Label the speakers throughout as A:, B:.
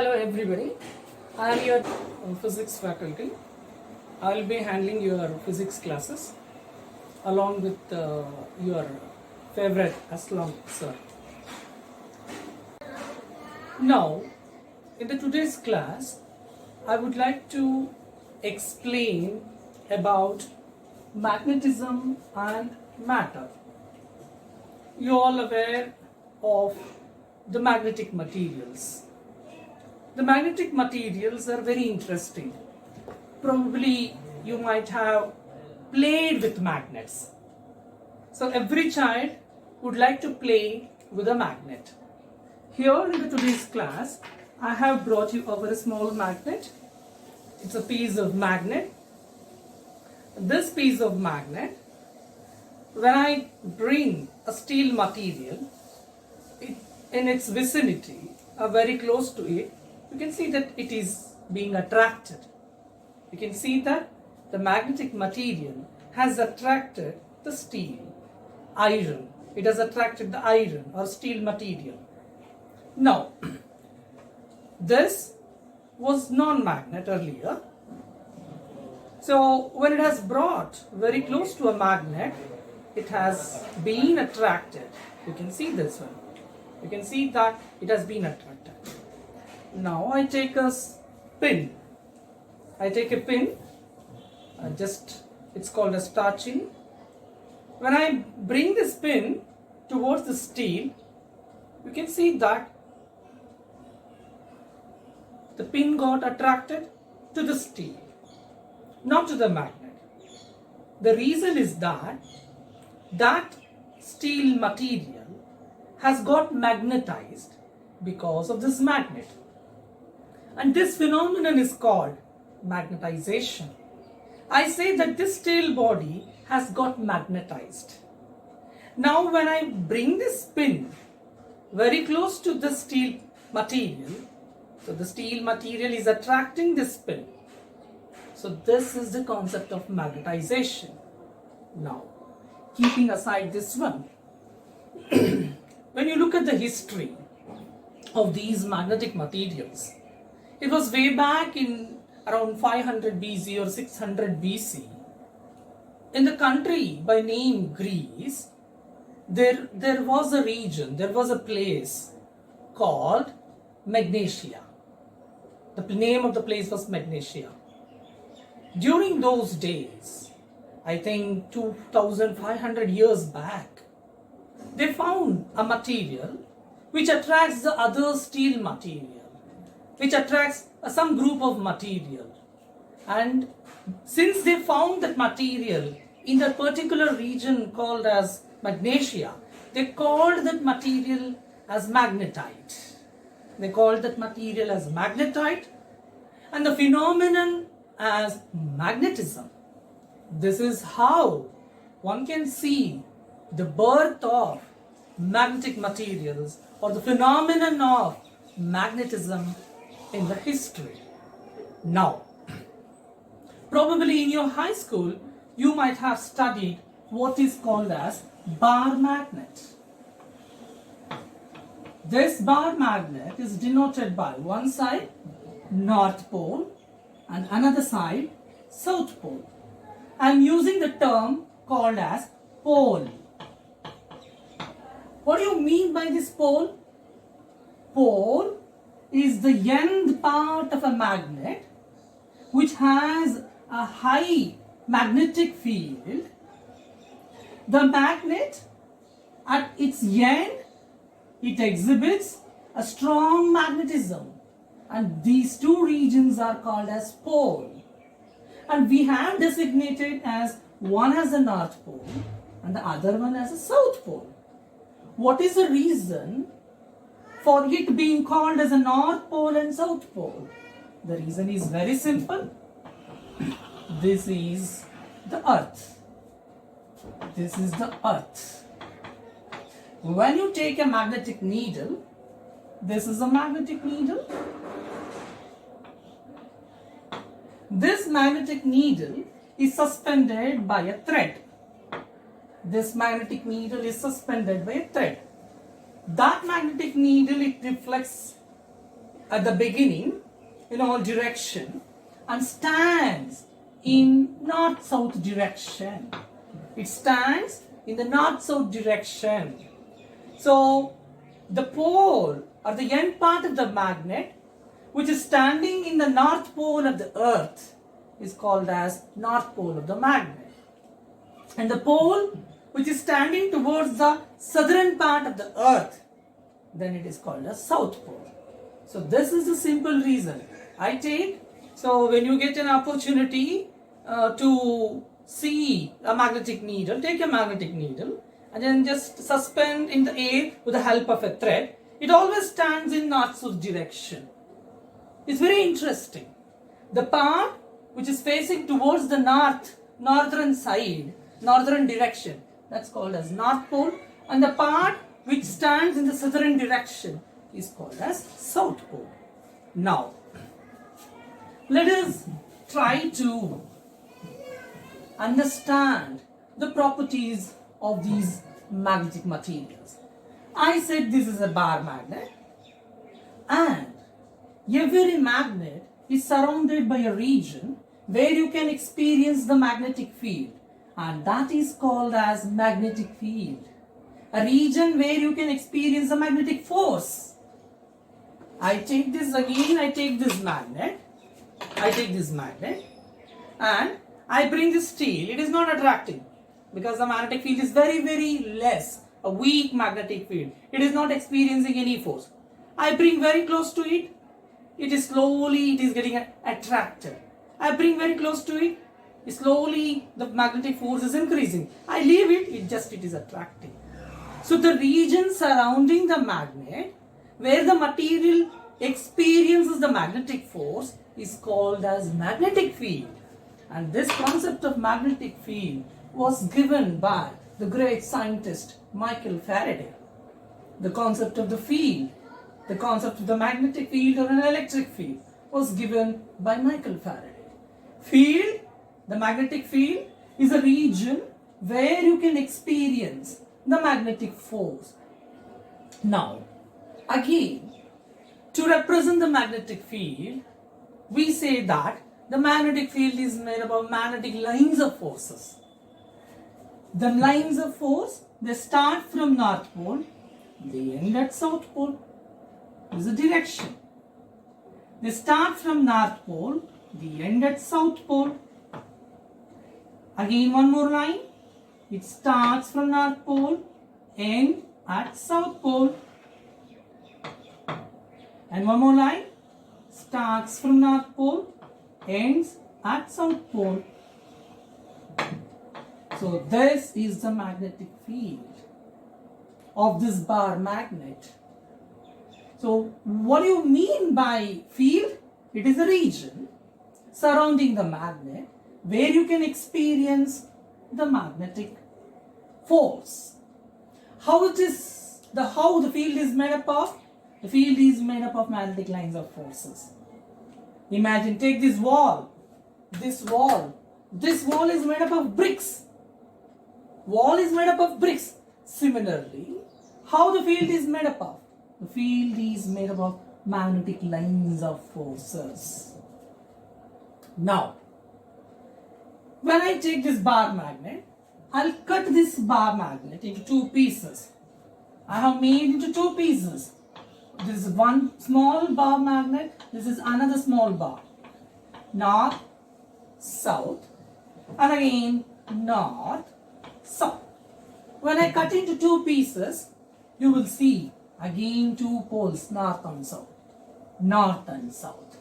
A: Hello everybody, I am your physics faculty. I will be handling your physics classes along with your favorite Aslam sir. Now, in today's class, I would like to explain about magnetism and matter. You all aware of the magnetic materials. The magnetic materials are very interesting. Probably you might have played with magnets. So every child would like to play with a magnet. Here in today's class, I have brought you over a small magnet. It's a piece of magnet. This piece of magnet, when I bring a steel material in its vicinity, very close to it, you can see that it is being attracted. You can see that the magnetic material has attracted the steel, iron. It has attracted the iron or steel material. Now, this was non-magnet earlier. So, when it has brought very close to a magnet, it has been attracted. You can see this one. You can see that it has been attracted. Now I take a pin. I take a pin, it's called a starching. When I bring this pin towards the steel, you can see that the pin got attracted to the steel, not to the magnet. The reason is that steel material has got magnetized because of this magnet. And this phenomenon is called magnetization. I say that this steel body has got magnetized. Now when I bring this pin very close to the steel material, so the steel material is attracting this pin. So this is the concept of magnetization. Now, keeping aside this one, when you look at the history of these magnetic materials, it was way back in around 500 BC or 600 BC. In the country by name Greece, there was a region, there was a place called Magnesia. The name of the place was Magnesia. During those days, I think 2500 years back, they found a material which attracts the other steel material, which attracts some group of material. And since they found that material in that particular region called as Magnesia, they called that material as magnetite. They called that material as magnetite and the phenomenon as magnetism. This is how one can see the birth of magnetic materials or the phenomenon of magnetism in the history. Now, probably in your high school, you might have studied what is called as bar magnet. This bar magnet is denoted by one side North Pole and another side South Pole. I am using the term called as pole. What do you mean by this pole? Pole is the end part of a magnet which has a high magnetic field. The magnet at its end, it exhibits a strong magnetism, and these two regions are called as pole. And we have designated as one as the North Pole and the other one as the South Pole. What is the reason for it being called as a North Pole and South Pole? The reason is very simple. This is the Earth. This is the Earth. When you take a magnetic needle, this is a magnetic needle. This magnetic needle is suspended by a thread. This magnetic needle is suspended by a thread. That magnetic needle, it reflects at the beginning in all direction and stands in north-south direction. It stands in the north-south direction. So the pole or the end part of the magnet which is standing in the north pole of the earth is called as north pole of the magnet. And the pole which is standing towards the southern part of the earth, then it is called as south pole. So this is the simple reason I take. So when you get an opportunity to see a magnetic needle, take a magnetic needle and then just suspend in the air with the help of a thread. It always stands in north-south direction. It's very interesting. The part which is facing towards the northern side, northern direction, that's called as north pole, and the part which stands in the southern direction is called as south pole. Now, let us try to understand the properties of these magnetic materials. I said this is a bar magnet, and every magnet is surrounded by a region where you can experience the magnetic field, and that is called as magnetic field. A region where you can experience the magnetic force. I take this again, I take this magnet, and I bring this steel. It is not attracting because the magnetic field is very, very less, a weak magnetic field. It is not experiencing any force. I bring very close to it. It is getting attracted. I bring very close to it. Slowly the magnetic force is increasing. I leave it, it is attracting. So the region surrounding the magnet where the material experiences the magnetic force is called as magnetic field. And this concept of magnetic field was given by the great scientist Michael Faraday. The concept of the field, the concept of the magnetic field or an electric field was given by Michael Faraday. Field, the magnetic field, is a region where you can experience the magnetic force. Now, again, to represent the magnetic field, we say that the magnetic field is made up of magnetic lines of forces. The lines of force, they start from north pole, they end at south pole. This is the direction. They start from north pole, they end at south pole. Again one more line. It starts from north pole, end at south pole. And one more line. Starts from north pole, ends at south pole. So this is the magnetic field of this bar magnet. So what do you mean by field? It is a region surrounding the magnet where you can experience the magnetic force. How the field is made up of? The field is made up of magnetic lines of forces. Imagine, take this wall. This wall is made up of bricks. Wall is made up of bricks. Similarly, how the field is made up of? The field is made up of magnetic lines of forces. Now, when I take this bar magnet, I'll cut this bar magnet into two pieces. I have made into two pieces. This is one small bar magnet, this is another small bar. North, south, and again north, south. When I cut into two pieces, you will see again two poles, north and south. North and south.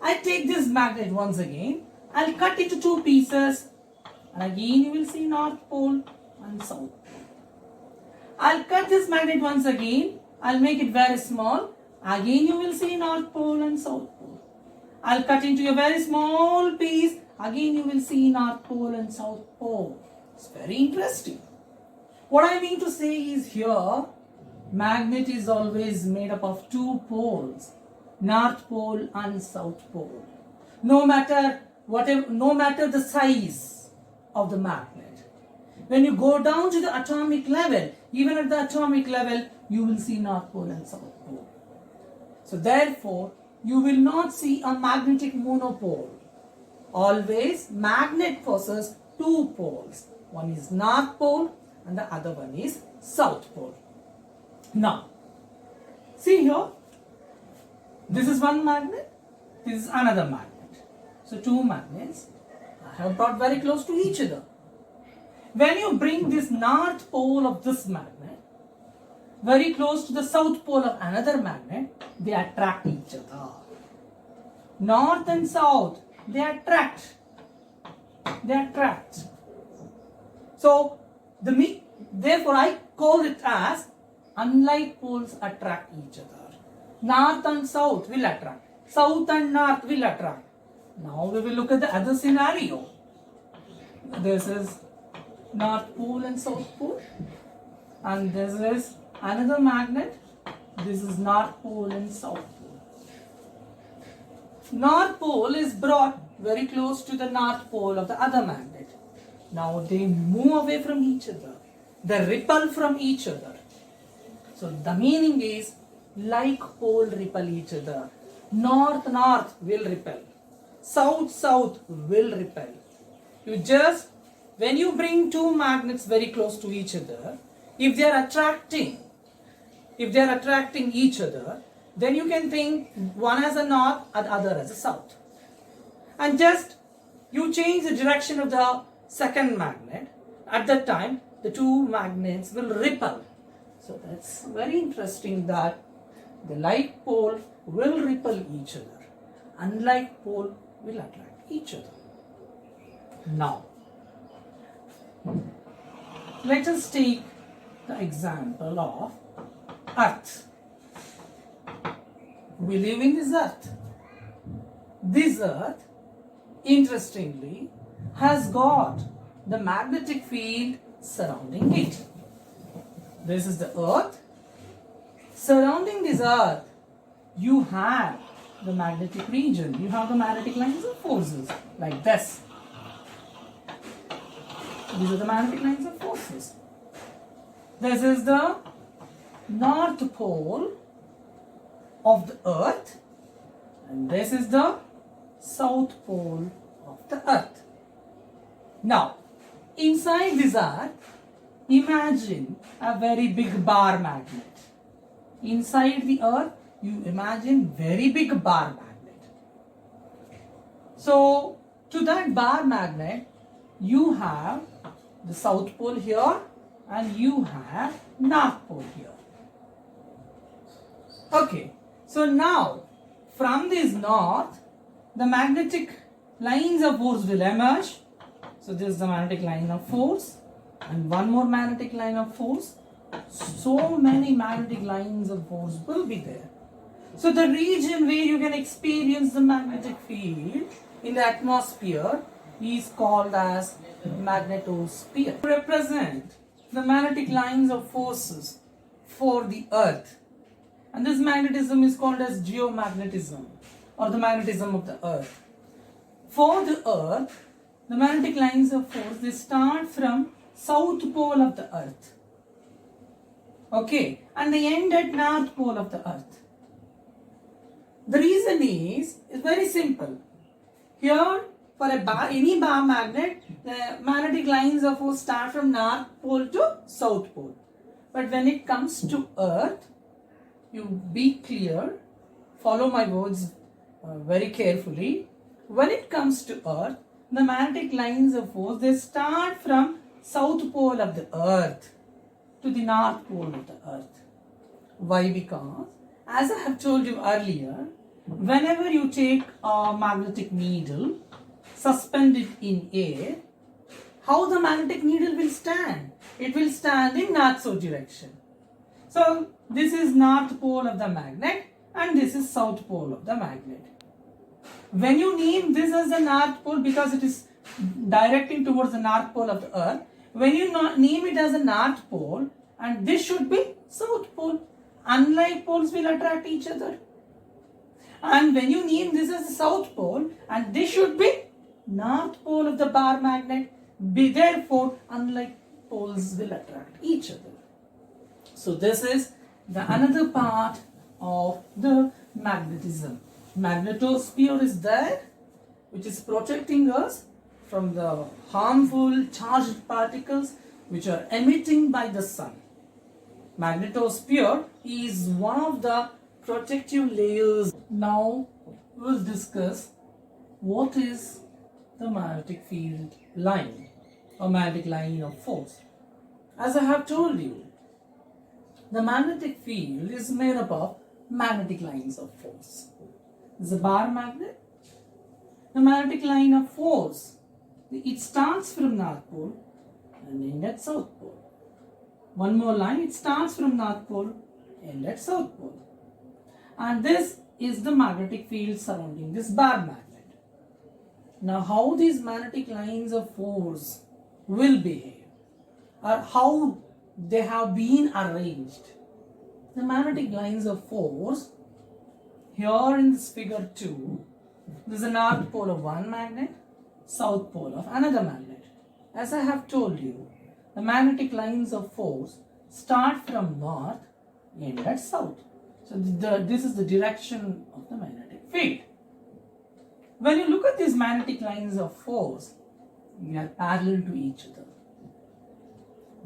A: I take this magnet once again, I'll cut it into two pieces, and again you will see north pole and south pole. I'll cut this magnet once again, I'll make it very small, again you will see north pole and south pole. I'll cut into a very small piece, again you will see north pole and south pole. It's very interesting. What I mean to say is here, magnet is always made up of two poles, north pole and south pole. No matter the size of the magnet. When you go down to the atomic level, even at the atomic level, you will see north pole and south pole. So therefore, you will not see a magnetic monopole. Always magnet possesses two poles. One is north pole and the other one is south pole. Now, see here, this is one magnet, this is another magnet. So two magnets I have brought very close to each other. When you bring this north pole of this magnet very close to the south pole of another magnet, they attract each other. North and south, they attract. So, therefore I call it as unlike poles attract each other. North and south will attract. South and north will attract. Now we will look at the other scenario. This is north pole and south pole. And this is another magnet. This is north pole and south pole. North pole is brought very close to the north pole of the other magnet. Now they move away from each other. They repel from each other. So the meaning is like pole repel each other. North will repel. South will repel. When you bring two magnets very close to each other, if they are attracting each other, then you can think one as a north and other as a south. And just you change the direction of the second magnet, at that time the two magnets will repel. So that's very interesting that the like pole will repel each other, unlike pole will attract each other. Now, let us take the example of Earth. We live in this Earth. This Earth, interestingly, has got the magnetic field surrounding it. This is the Earth. Surrounding this Earth, you have the magnetic region. You have the magnetic lines of forces like this. These are the magnetic lines of forces. This is the north pole of the Earth, and this is the south pole of the Earth. Now, inside this Earth, imagine a very big bar magnet. Inside the Earth, you imagine very big bar magnet. So, to that bar magnet, you have the south pole here and you have north pole here. Okay, so now from this north, the magnetic lines of force will emerge. So this is the magnetic line of force and one more magnetic line of force. So many magnetic lines of force will be there. So the region where you can experience the magnetic field in the atmosphere is called as magnetosphere. To represent the magnetic lines of forces for the Earth. And this magnetism is called as geomagnetism or the magnetism of the Earth. For the Earth, the magnetic lines of force, they start from south pole of the Earth. Okay, and they end at north pole of the Earth. The reason is very simple. Here, for any bar magnet, the magnetic lines of force start from north pole to south pole. But when it comes to Earth, you be clear, follow my words very carefully. When it comes to Earth, the magnetic lines of force, they start from south pole of the Earth to the north pole of the Earth. Why? Because, as I have told you earlier, whenever you take a magnetic needle, suspend it in air, how the magnetic needle will stand? It will stand in north-south direction. So, this is north pole of the magnet and this is south pole of the magnet. When you name this as the north pole because it is directing towards the north pole of the Earth, when you name it as a north pole, and this should be south pole, unlike poles will attract each other. And when you name this as a south pole, and this should be north pole of the bar magnet, therefore unlike poles will attract each other. So this is the another part of the magnetism. Magnetosphere is there, which is protecting us from the harmful charged particles which are emitting by the sun. Magnetosphere is one of the protective layers. Now we'll discuss what is the magnetic field line or magnetic line of force. As I have told you, the magnetic field is made up of magnetic lines of force. This is a bar magnet. The magnetic line of force, it starts from North Pole and ends at South Pole. One more line, it starts from North Pole and at South Pole. And this is the magnetic field surrounding this bar magnet. Now, how these magnetic lines of force will behave, or how they have been arranged. The magnetic lines of force, here in this figure 2, this is the north pole of one magnet, south pole of another magnet. As I have told you, the magnetic lines of force start from north and end at south. So this is the direction of the magnetic field. When you look at these magnetic lines of force, they are parallel to each other.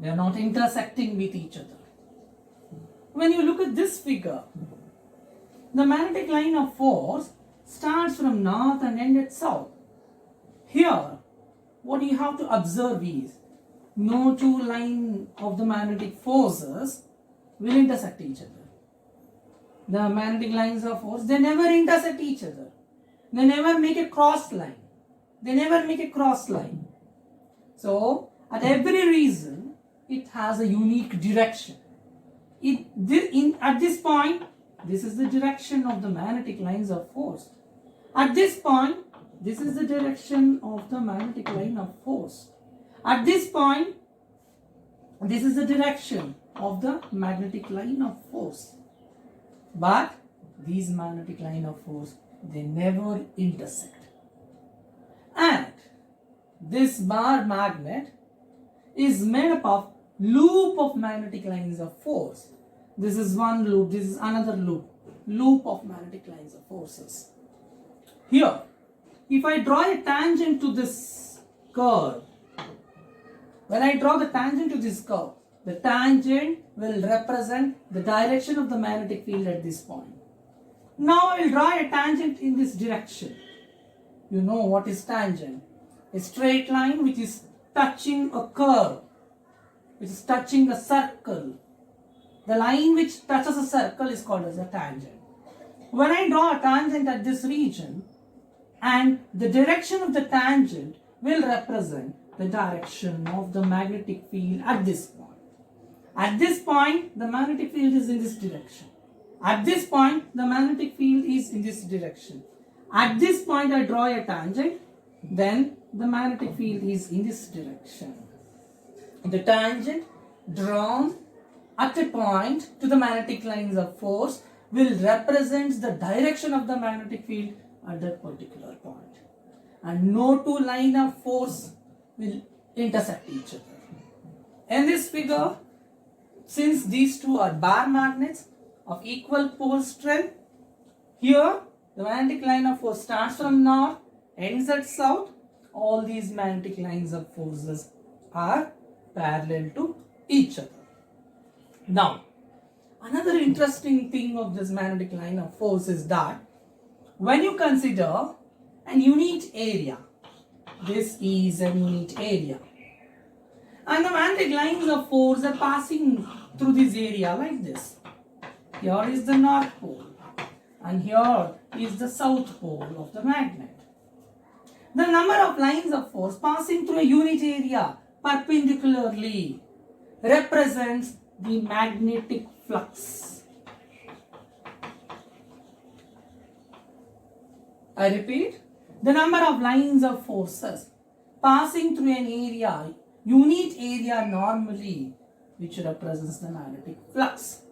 A: They are not intersecting with each other. When you look at this figure, the magnetic line of force starts from north and ends at south. Here, what you have to observe is, no two lines of the magnetic forces will intersect each other. The magnetic lines of force, they never intersect each other. They never make a cross line. They never make a cross line. So, at every region, it has a unique direction. At this point, this is the direction of the magnetic lines of force. At this point, this is the direction of the magnetic line of force. At this point, this is the direction of the magnetic line of force. But these magnetic line of force, they never intersect. And this bar magnet is made up of loop of magnetic lines of force. This is one loop, this is another loop of magnetic lines of forces. Here, if I draw a tangent to this curve, when I draw the tangent to this curve, the tangent will represent the direction of the magnetic field at this point. Now I will draw a tangent in this direction. You know what is tangent? A straight line which is touching a curve, which is touching a circle. The line which touches a circle is called as a tangent. When I draw a tangent at this region, and the direction of the tangent will represent the direction of the magnetic field at this point. At this point, the magnetic field is in this direction. At this point, the magnetic field is in this direction. At this point, I draw a tangent, then the magnetic field is in this direction. The tangent drawn at a point to the magnetic lines of force will represent the direction of the magnetic field at that particular point. And no two lines of force will intersect each other. In this figure, since these two are bar magnets of equal pole strength, here the magnetic line of force starts from north, ends at south. All these magnetic lines of forces are parallel to each other. Now, another interesting thing of this magnetic line of force is that when you consider an unit area, this is a unit area, and the magnetic lines of force are passing through this area like this. Here is the north pole and here is the south pole of the magnet. The number of lines of force passing through a unit area perpendicularly represents the magnetic flux. I repeat, the number of lines of forces passing through an area, unit area normally, which represents the magnetic flux.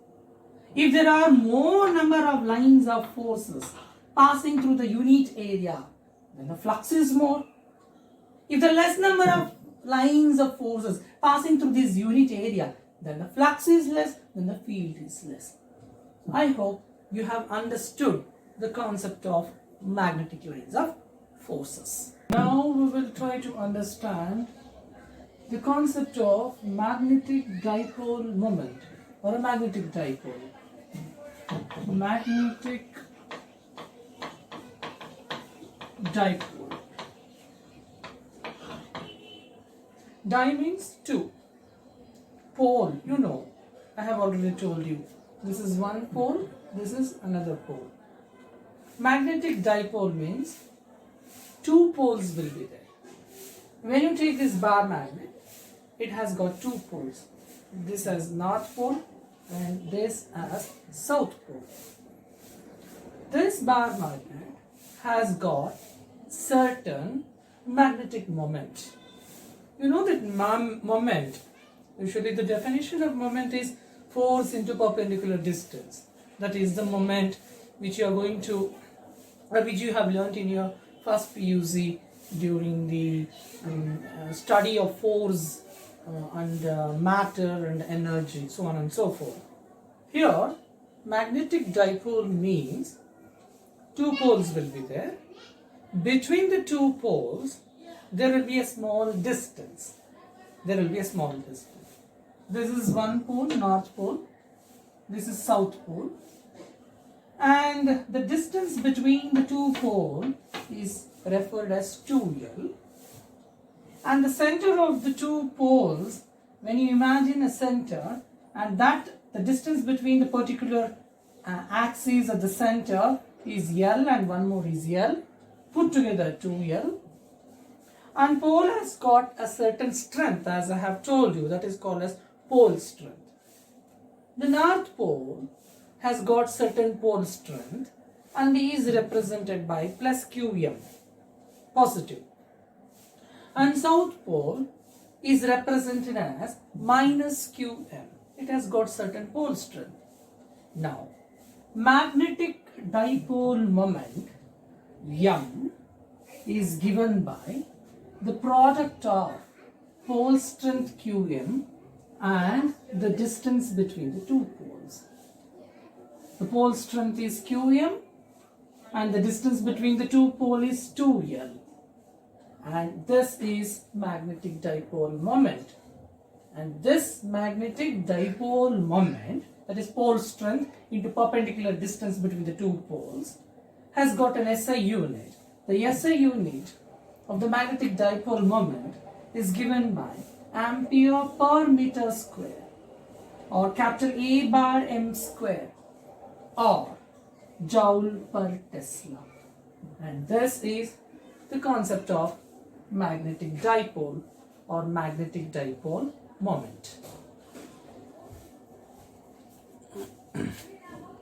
A: If there are more number of lines of forces passing through the unit area, then the flux is more. If the less number of lines of forces passing through this unit area, then the flux is less, then the field is less. I hope you have understood the concept of magnetic lines of forces. Now we will try to understand the concept of magnetic dipole moment or a magnetic dipole. Magnetic dipole. Di means two. Pole, you know, I have already told you. This is one pole, this is another pole. Magnetic dipole means two poles will be there. When you take this bar magnet, it has got two poles. This as north pole and this as south pole. This bar magnet has got certain magnetic moment. You know that moment, usually the definition of moment is force into perpendicular distance. That is the moment which you are going to, which you have learnt in your first PUC during the study of force and matter and energy, so on and so forth. Here, magnetic dipole means two poles will be there. Between the two poles, there will be a small distance. There will be a small distance. This is one pole, north pole. This is south pole. And the distance between the two poles is referred as 2L. And the center of the two poles, when you imagine a center, and that the distance between the particular axes at the center is L and one more is L, put together 2L. And pole has got a certain strength, as I have told you, that is called as pole strength. The north pole has got certain pole strength and is represented by plus QM, positive. And south pole is represented as minus QM. It has got certain pole strength. Now, magnetic dipole moment M is given by the product of pole strength QM and the distance between the two poles. The pole strength is QM and the distance between the two poles is 2L. And this is magnetic dipole moment. And this magnetic dipole moment, that is pole strength into perpendicular distance between the two poles, has got an SI unit. The SI unit of the magnetic dipole moment is given by ampere per meter square, or capital A bar M square, or joule per Tesla. And this is the concept of magnetic dipole or magnetic dipole moment.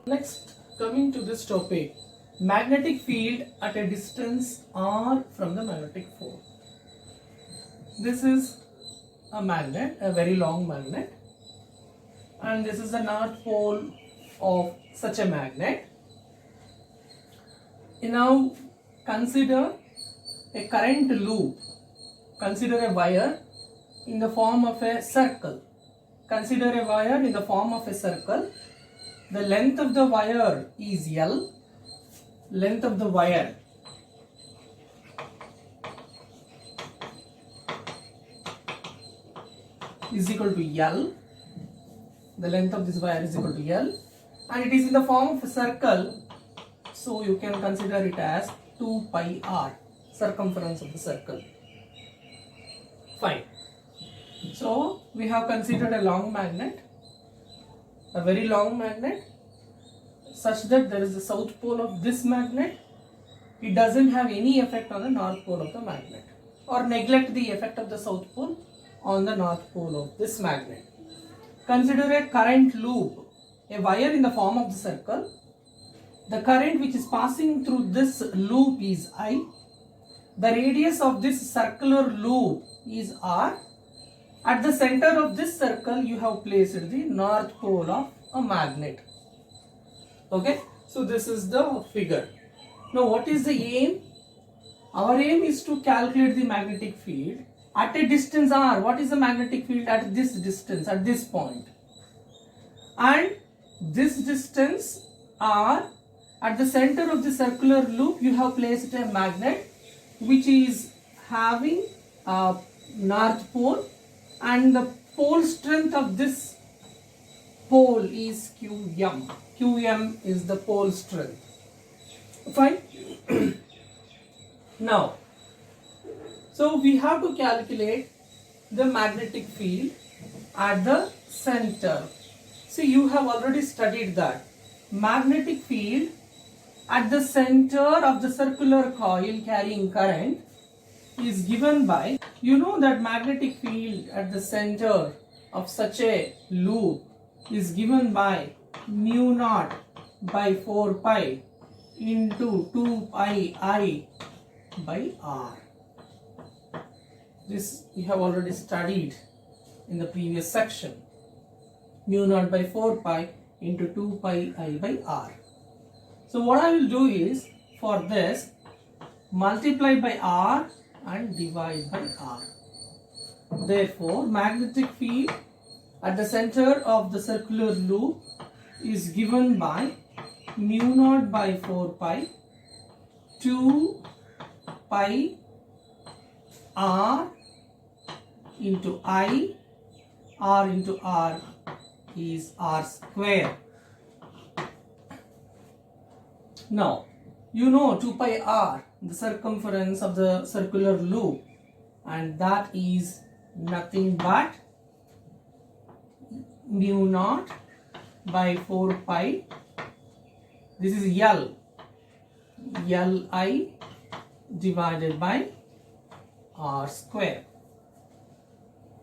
A: Next, coming to this topic, magnetic field at a distance r from the magnetic pole. This is a magnet, a very long magnet, and this is the north pole of such a magnet. Now consider a current loop, consider a wire in the form of a circle. Consider a wire in the form of a circle. The length of the wire is L. Length of the wire is equal to L. The length of this wire is equal to L, and it is in the form of a circle, so you can consider it as 2 pi r, circumference of the circle. Fine. So we have considered a long magnet, a very long magnet, such that there is the south pole of this magnet. It doesn't have any effect on the north pole of the magnet, or neglect the effect of the south pole on the north pole of this magnet. Consider a current loop, a wire in the form of the circle. The current which is passing through this loop is I. The radius of this circular loop is R. At the center of this circle, you have placed the north pole of a magnet. Okay, so this is the figure. Now, what is the aim? Our aim is to calculate the magnetic field at a distance r. What is the magnetic field at this distance, at this point? And this distance r At the center of the circular loop, you have placed a magnet which is having a north pole, and the pole strength of this pole is Qm. Qm is the pole strength. Fine. Now, so we have to calculate the magnetic field at the center. See, you have already studied that. Magnetic field at the center of the circular coil carrying current is given by, you know that magnetic field at the center of such a loop is given by mu naught by 4 pi into 2 pi I by R. This you have already studied in the previous section. Mu naught by 4 pi into 2 pi I by R. So what I will do is, for this, multiply by R and divide by R. Therefore, magnetic field at the center of the circular loop is given by mu naught by 4 pi 2 pi R into I. R into R is R square. Now, you know 2 pi R, the circumference of the circular loop, and that is nothing but mu naught by 4 pi. This is L, Li divided by R square.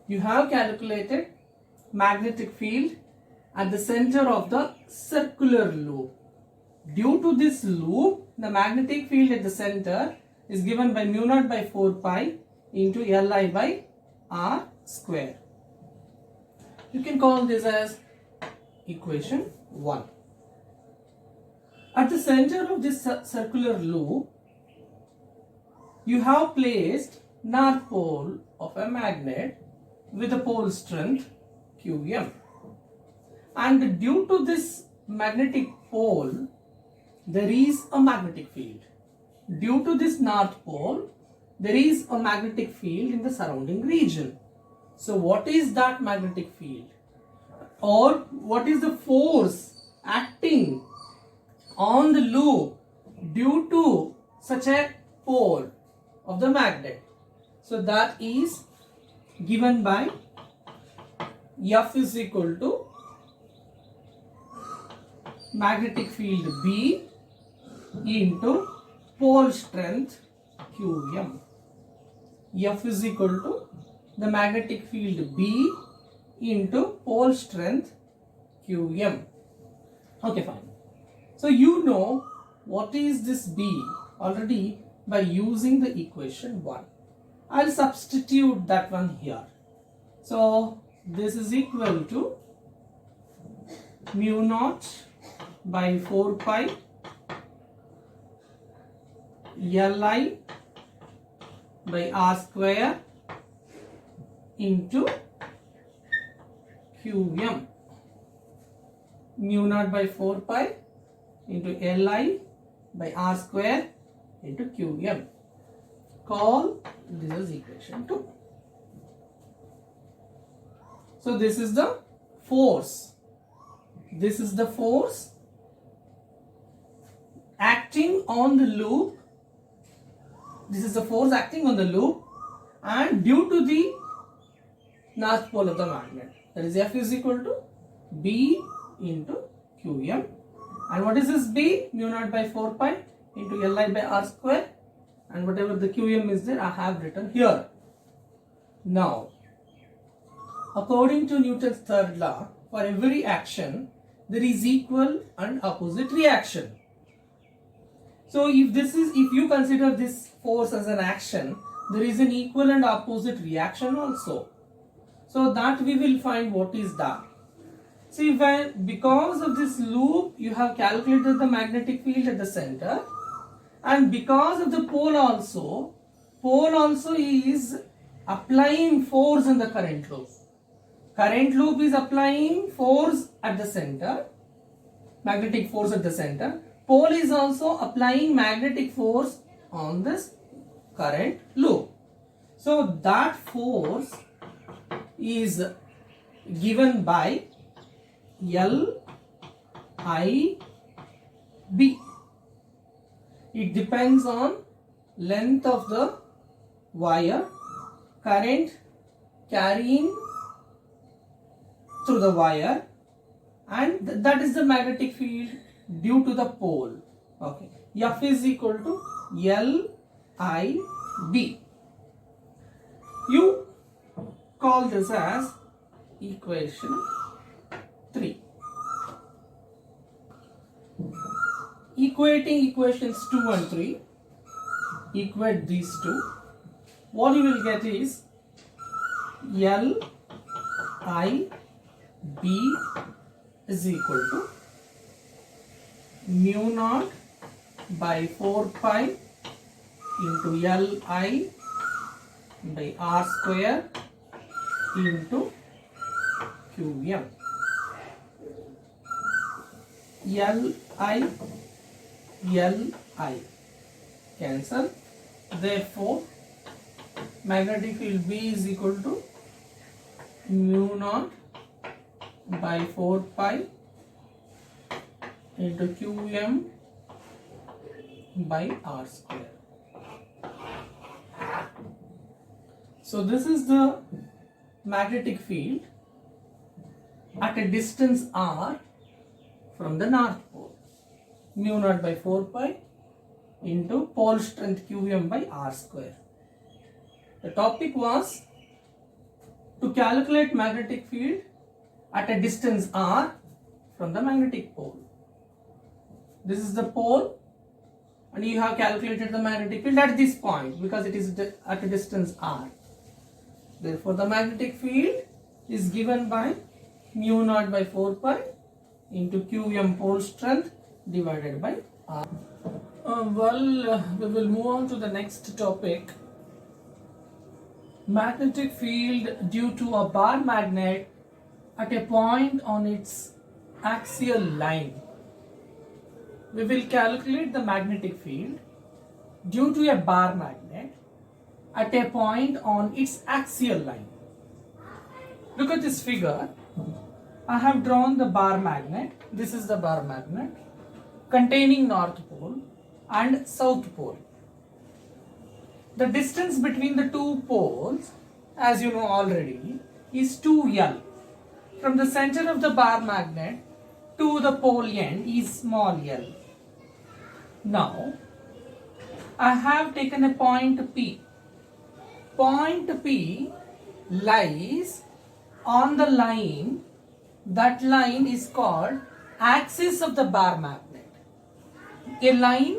A: You have calculated magnetic field at the center of the circular loop. Due to this loop, the magnetic field at the center is given by mu naught by 4 pi into Li by R square. You can call this as equation 1. At the center of this circular loop, you have placed north pole of a magnet with a pole strength Qm. And due to this magnetic pole, there is a magnetic field. Due to this north pole, there is a magnetic field in the surrounding region. So what is that magnetic field? Or what is the force acting on the loop due to such a pole of the magnet? So that is given by F is equal to magnetic field B into pole strength Qm. F is equal to the magnetic field B into pole strength Qm. Okay, fine. So you know what is this B already by using the equation 1. I'll substitute that one here. So this is equal to mu naught by 4 pi Li by R square into Qm. Mu naught by 4 pi into Li by R square into Qm. Call this is equation 2. So this is the force. This is the force acting on the loop. This is the force acting on the loop, and due to the north pole of the magnet. That is F is equal to B into Qm. And what is this B? Mu naught by 4 pi into Li by R square, and whatever the Qm is there, I have written here. Now, according to Newton's third law, for every action there is equal and opposite reaction. So if you consider this force as an action, there is an equal and opposite reaction also. So that we will find what is that. See, because of this loop you have calculated the magnetic field at the center, and because of the pole also is applying force in the current loop. Current loop is applying force at the center, magnetic force at the center. pole is also applying magnetic force on this current loop. So that force is given by L I B. It depends on length of the wire, current carrying through the wire, and that is the magnetic field due to the pole. Okay, F is equal to L I B. You call this as equation 3. Equating equations 2 and 3, equate these two. What you will get is L I B is equal to mu naught by 4 pi into L I by R square into QM. L I cancel. Therefore, magnetic field B is equal to mu naught by 4 pi into QM by R square. So this is the magnetic field at a distance r from the north pole. Mu naught by 4 pi into pole strength QM by R square. The topic was to calculate magnetic field at a distance r from the magnetic pole. This is the pole, and you have calculated the magnetic field at this point because it is at a distance r. Therefore, the magnetic field is given by mu naught by 4 pi into QM pole strength divided by R. We will move on to the next topic. Magnetic field due to a bar magnet at a point on its axial line. We will calculate the magnetic field due to a bar magnet at a point on its axial line. Look at this figure. I have drawn the bar magnet. This is the bar magnet containing North Pole and South Pole. The distance between the two poles, as you know already, is 2L. From the center of the bar magnet to the pole end is small l. Now, I have taken a point P. Point P lies on the line. That line is called axis of the bar magnet. A line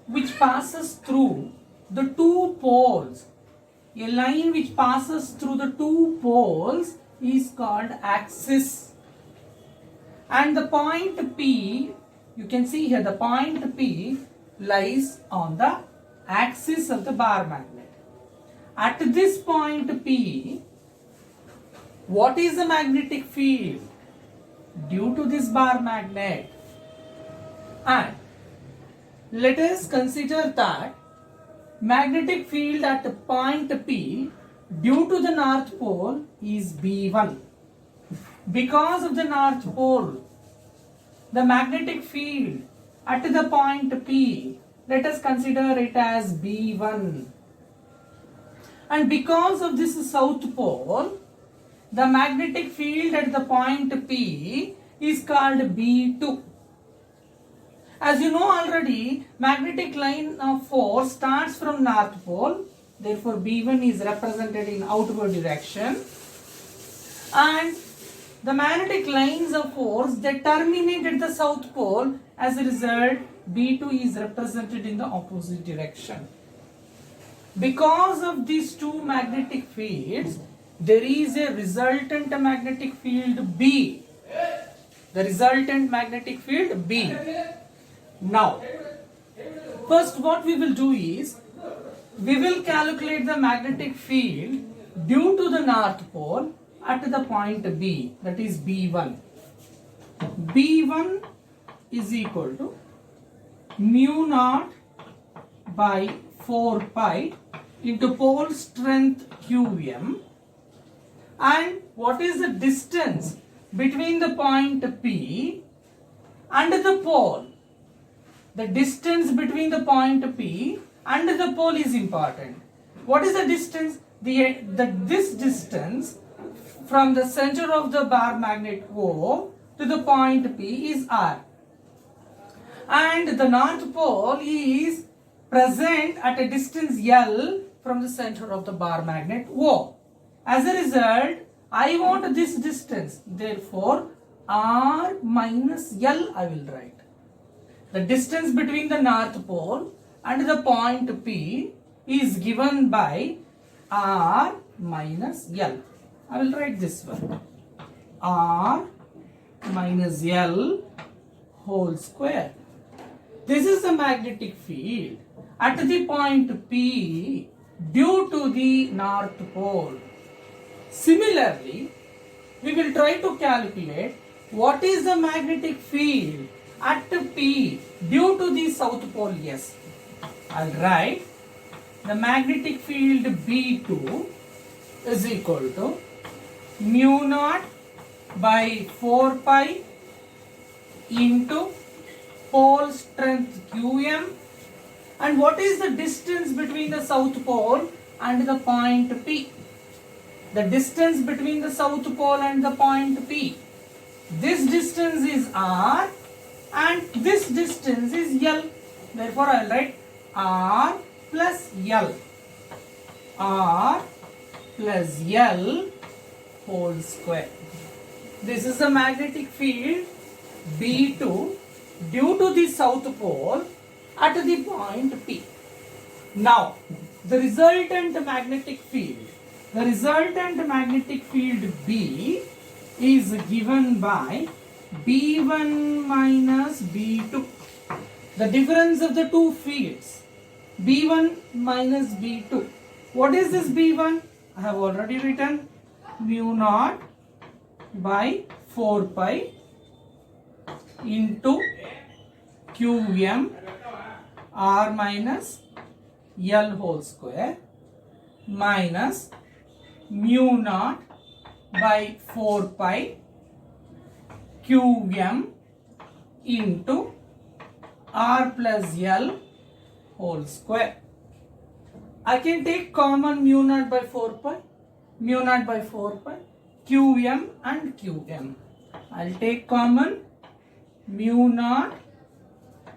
A: which passes through the two poles. A line which passes through the two poles is called axis. And the point P, you can see here, the point P lies on the axis of the bar magnet. At this point P, what is the magnetic field due to this bar magnet? And let us consider that magnetic field at point P due to the North Pole is B1. Because of the North Pole, the magnetic field at the point P, let us consider it as B1. And because of this South Pole, the magnetic field at the point P is called B2. As you know already, magnetic line of force starts from North Pole. Therefore, B1 is represented in outward direction. And the magnetic lines of force, they terminate at the South Pole. As a result, B2 is represented in the opposite direction. Because of these two magnetic fields, there is a resultant magnetic field B. The resultant magnetic field B. Now, first what we will do is, we will calculate the magnetic field due to the North Pole at the point B, that is B1. B1 is equal to mu naught by 4 pi into pole strength Qm. And what is the distance between the point P and the pole? The distance between the point P and the pole is important. What is the distance? This distance from the center of the bar magnet O to the point P is R. And the north pole is present at a distance L from the center of the bar magnet O. As a result, I want this distance. Therefore, R minus L I will write. The distance between the north pole and the point P is given by R minus L. I will write this one. R minus L whole square. This is the magnetic field at the point P due to the north pole. Similarly, we will try to calculate what is the magnetic field at P due to the south pole S. I'll write the magnetic field B2 is equal to mu naught by 4 pi into pole strength Qm. And what is the distance between the south pole and the point P? The distance between the south pole and the point P. This distance is R and this distance is L. Therefore, I will write R plus L. R plus L whole square. This is the magnetic field B2 due to the south pole at the point P. Now, the resultant magnetic field B is given by B1 minus B2. The difference of the two fields, B1 minus B2. What is this B1? I have already written mu naught by 4 pi into Qm R minus L whole square minus mu naught by 4 pi Qm into R plus L whole square. I can take common mu naught by 4 pi, Qm and Qm. I'll take common mu naught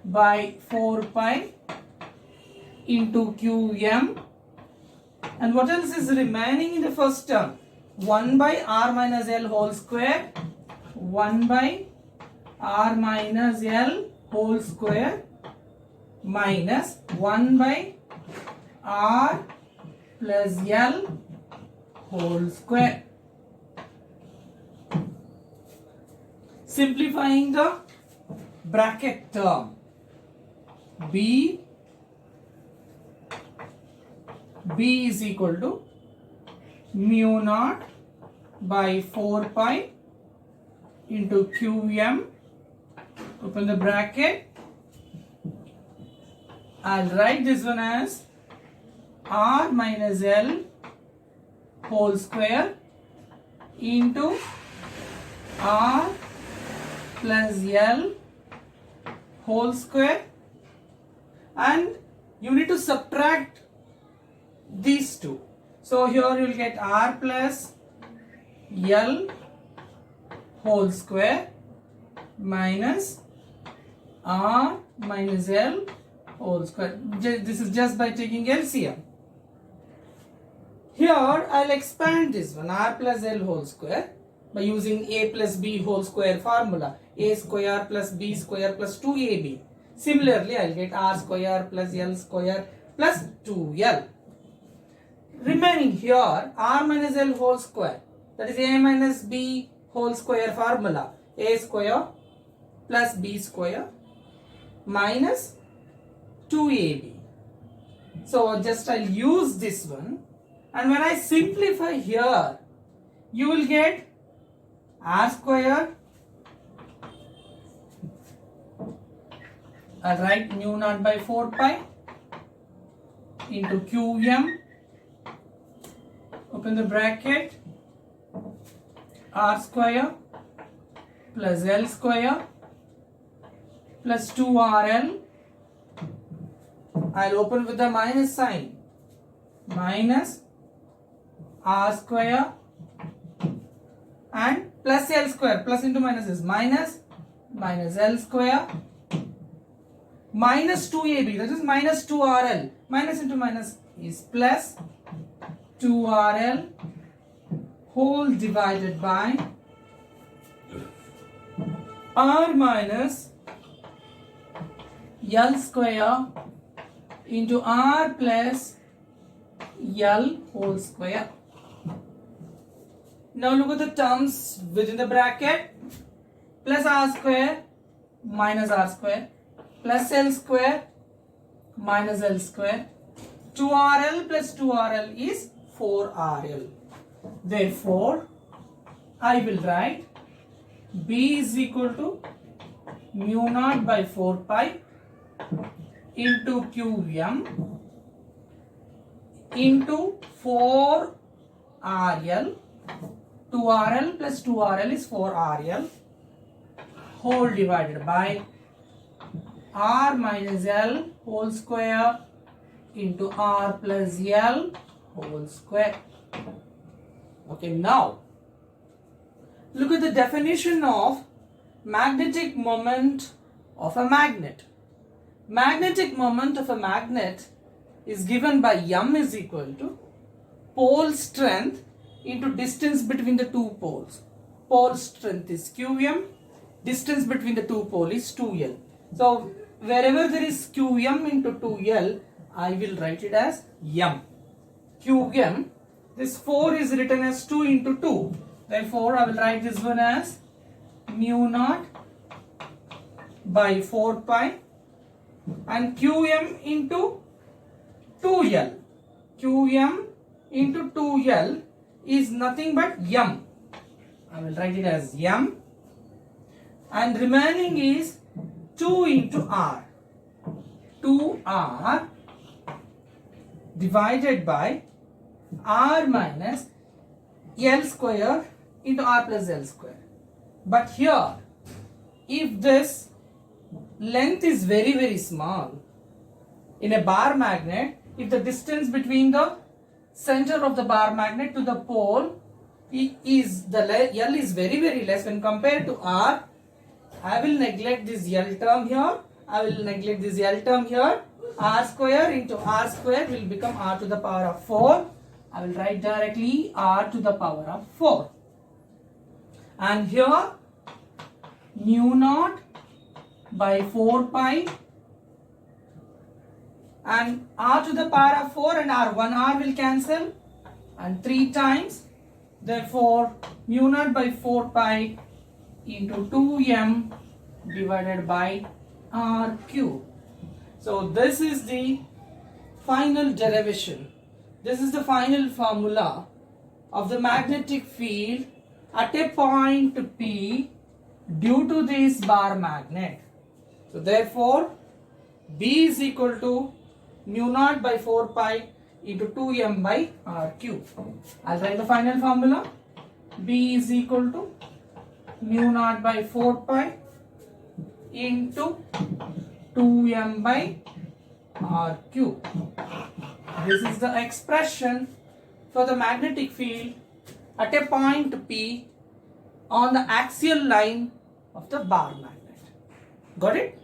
A: by 4 pi into Qm. And what else is remaining in the first term? 1 by R minus L whole square, 1 by R minus L whole square minus 1 by R plus L whole square. Simplifying the bracket term, B is equal to mu naught by 4 pi into Qm, open the bracket. I'll write this one as R minus L whole square into R plus L whole square, and you need to subtract these two. So here you will get R plus L whole square minus R minus L whole square. This is just by taking LCM. Here I'll expand this one, R plus L whole square, by using A plus B whole square formula. A square plus B square plus 2AB. Similarly, I'll get R square plus L square plus 2L. Remaining here, R minus L whole square, that is A minus B whole square formula. A square plus B square minus 2AB. So just I'll use this one, and when I simplify here, you will get R square I'll write mu naught by 4 pi into Qm, open the bracket, R square plus L square plus 2RL. I'll open with the minus sign, minus R square and plus L square, plus into minus is minus L square minus 2AB, that is minus 2RL, minus into minus is plus 2RL whole divided by R minus L square into R plus L whole square. Now look at the terms within the bracket, plus R square minus R square plus L square minus L square. 2RL plus 2RL is 4RL. Therefore, I will write B is equal to mu naught by 4 pi into Qm into 4RL. 2RL plus 2RL is 4RL whole divided by R minus L whole square into R plus L whole square. Okay, now look at the definition of magnetic moment of a magnet. Magnetic moment of a magnet is given by M is equal to pole strength into distance between the two poles. Pole strength is Qm, distance between the two poles is 2L. So wherever there is Qm into 2L, I will write it as M. Qm, this 4 is written as 2 into 2. Therefore, I will write this one as mu naught by 4 pi and Qm into 2L. Qm into 2L is nothing but M. I will write it as M. And remaining is 2 into R. 2R divided by R minus L square into R plus L square. But here, if this length is very small, in a bar magnet, if the distance between the center of the bar magnet to the pole is the L is very less when compared to R, I will neglect this L term here, I will neglect this L term here. R square into R square will become R to the power of 4. I will write directly R to the power of 4. And here mu naught by 4 pi and R to the power of 4 and R, 1 R will cancel and 3 times. Therefore, mu naught by 4 pi into 2m divided by R cube. So this is the final derivation. This is the final formula of the magnetic field at a point P due to this bar magnet. So therefore, B is equal to mu naught by 4 pi into 2m by R cube. I'll write the final formula. B is equal to mu naught by 4 pi into 2m by R cube. This is the expression for the magnetic field at a point P on the axial line of the bar magnet. Got it?